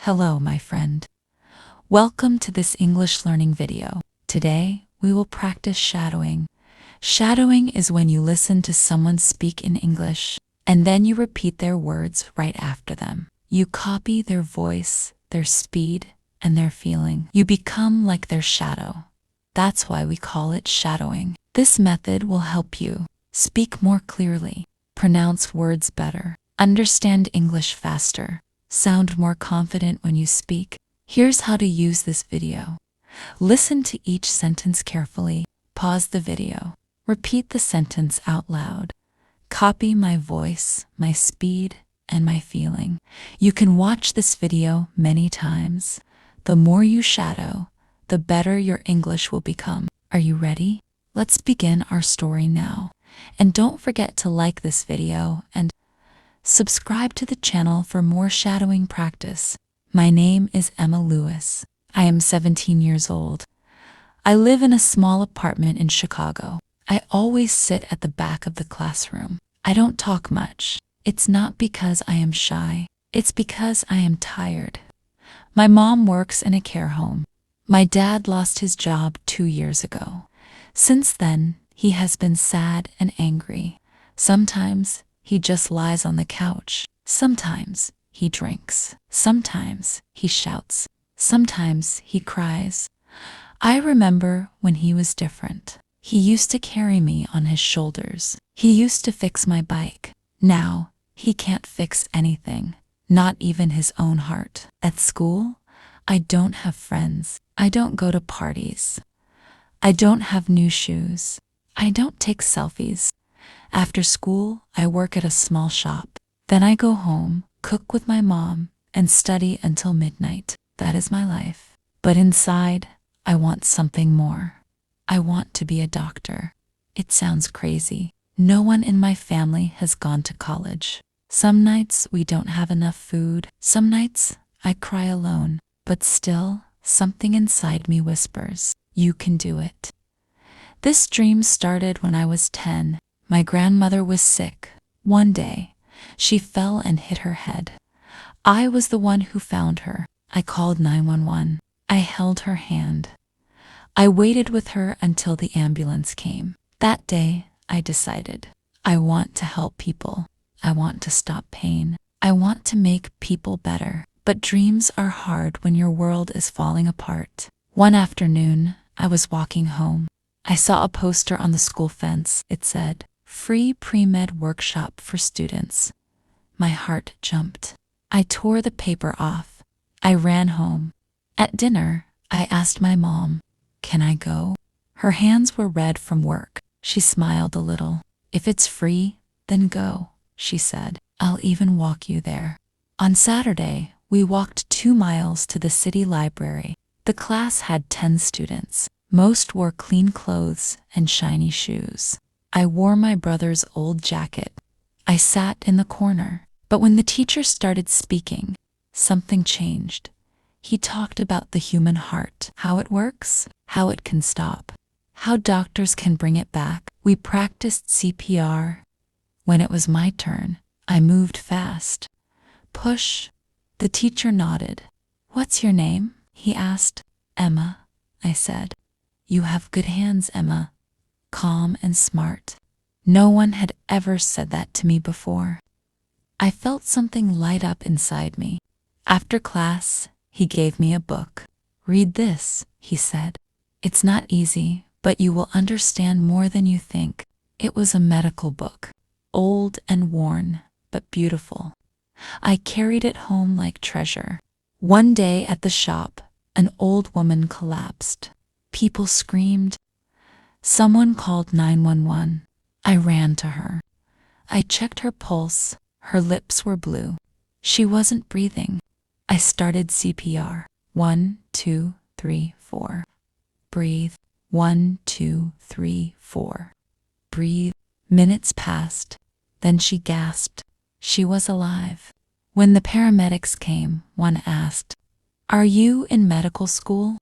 Hello, my friend. Welcome to this English learning video. Today, we will practice shadowing. Shadowing is when you listen to someone speak in English, and then you repeat their words right after them. You copy their voice, their speed, and their feeling. You become like their shadow. That's why we call it shadowing. This method will help you speak more clearly, pronounce words better, understand English faster, sound more confident when you speak. Here's how to use this video. Listen to each sentence carefully. Pause the video. Repeat the sentence out loud. Copy my voice, my speed, and my feeling. You can watch this video many times. The more you shadow, the better your English will become. Are you ready? Let's begin our story now. And don't forget to like this video and subscribe to the channel for more shadowing practice. My name is Emma Lewis. I am 17 years old. I live in a small apartment in Chicago. I always sit at the back of the classroom. I don't talk much. It's not because I am shy. It's because I am tired. My mom works in a care home. My dad lost his job 2 years ago. Since then, he has been sad and angry. Sometimes he just lies on the couch. Sometimes he drinks. Sometimes he shouts. Sometimes he cries. I remember when he was different. He used to carry me on his shoulders. He used to fix my bike. Now, he can't fix anything, not even his own heart. At school, I don't have friends. I don't go to parties. I don't have new shoes. I don't take selfies. After school, I work at a small shop. Then I go home, cook with my mom, and study until midnight. That is my life. But inside, I want something more. I want to be a doctor. It sounds crazy. No one in my family has gone to college. Some nights we don't have enough food. Some nights I cry alone. But still, something inside me whispers, you can do it. This dream started when I was 10. My grandmother was sick. One day, she fell and hit her head. I was the one who found her. I called 911. I held her hand. I waited with her until the ambulance came. That day, I decided, I want to help people. I want to stop pain. I want to make people better. But dreams are hard when your world is falling apart. One afternoon, I was walking home. I saw a poster on the school fence. It said, "Free pre-med workshop for students." My heart jumped. I tore the paper off. I ran home. At dinner, I asked my mom, "Can I go?" Her hands were red from work. She smiled a little. "If it's free, then go," she said. "I'll even walk you there." On Saturday, we walked 2 miles to the city library. The class had 10 students. Most wore clean clothes and shiny shoes. I wore my brother's old jacket. I sat in the corner. But when the teacher started speaking, something changed. He talked about the human heart, how it works, how it can stop, how doctors can bring it back. We practiced CPR. When it was my turn, I moved fast. Push. The teacher nodded. "What's your name?" he asked. "Emma," I said. "You have good hands, Emma." Calm and smart. No one had ever said that to me before. I felt something light up inside me. After class, he gave me a book. "Read this," he said. "It's not easy, but you will understand more than you think." It was a medical book. Old and worn, but beautiful. I carried it home like treasure. One day at the shop, an old woman collapsed. People screamed. Someone called 911. I ran to her. I checked her pulse. Her lips were blue. She wasn't breathing. I started CPR. 1, 2, 3, 4. Breathe. 1, 2, 3, 4. Breathe. Minutes passed. Then she gasped. She was alive. When the paramedics came, one asked, "Are you in medical school?"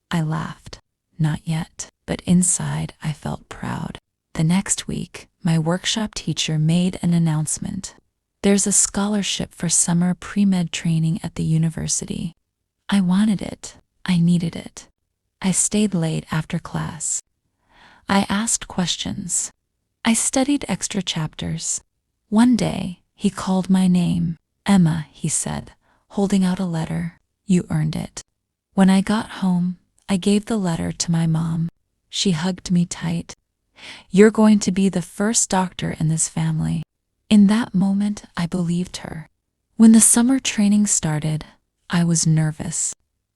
I laughed. Not yet, but inside I felt proud. The next week, my workshop teacher made an announcement. There's a scholarship for summer pre-med training at the university. I wanted it. I needed it. I stayed late after class. I asked questions. I studied extra chapters. One day, he called my name. Emma, he said, holding out a letter. You earned it. When I got home, I gave the letter to my mom. She hugged me tight. You're going to be the first doctor in this family. In that moment, I believed her. When the summer training started, I was nervous.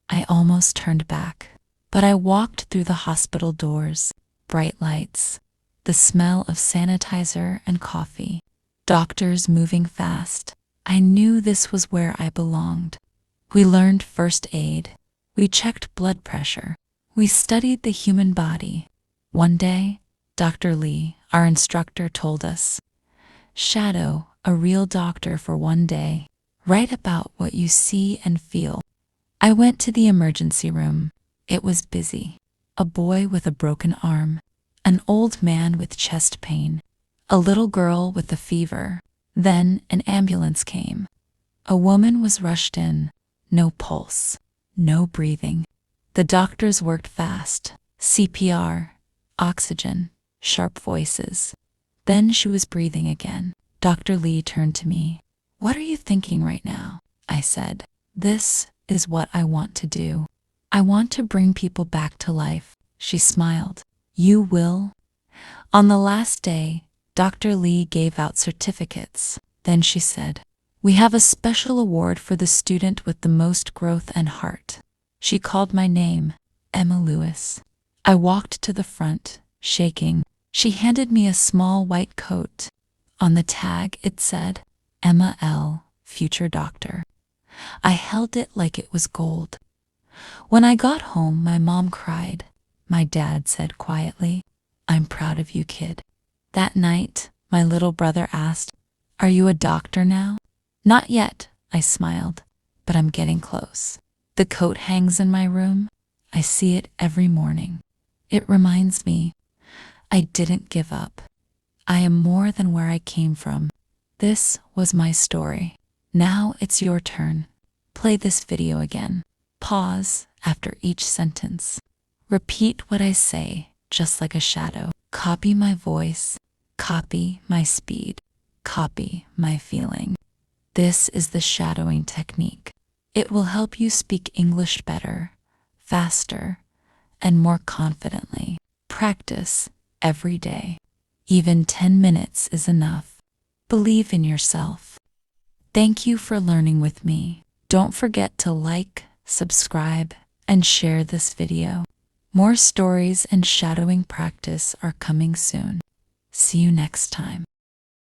I almost turned back. But I walked through the hospital doors, bright lights, the smell of sanitizer and coffee, doctors moving fast. I knew this was where I belonged. We learned first aid. We checked blood pressure. We studied the human body. One day, Dr. Lee, our instructor, told us, shadow a real doctor for one day. Write about what you see and feel. I went to the emergency room. It was busy. A boy with a broken arm, an old man with chest pain, a little girl with a fever. Then an ambulance came. A woman was rushed in. No pulse, no breathing. The doctors worked fast. CPR, oxygen, sharp voices. Then she was breathing again. Dr. Lee turned to me. What are you thinking right now? I said. This is what I want to do. I want to bring people back to life. She smiled. You will? On the last day, Dr. Lee gave out certificates. Then she said, we have a special award for the student with the most growth and heart. She called my name, Emma Lewis. I walked to the front, shaking. She handed me a small white coat. On the tag it said, Emma L., future doctor. I held it like it was gold. When I got home, my mom cried. My dad said quietly, I'm proud of you, kid. That night, my little brother asked, are you a doctor now? Not yet, I smiled, but I'm getting close. The coat hangs in my room. I see it every morning. It reminds me, I didn't give up. I am more than where I came from. This was my story. Now it's your turn. Play this video again. Pause after each sentence. Repeat what I say, just like a shadow. Copy my voice. Copy my speed. Copy my feeling. This is the shadowing technique. It will help you speak English better, faster, and more confidently. Practice every day. Even 10 minutes is enough. Believe in yourself. Thank you for learning with me. Don't forget to like, subscribe, and share this video. More stories and shadowing practice are coming soon. See you next time.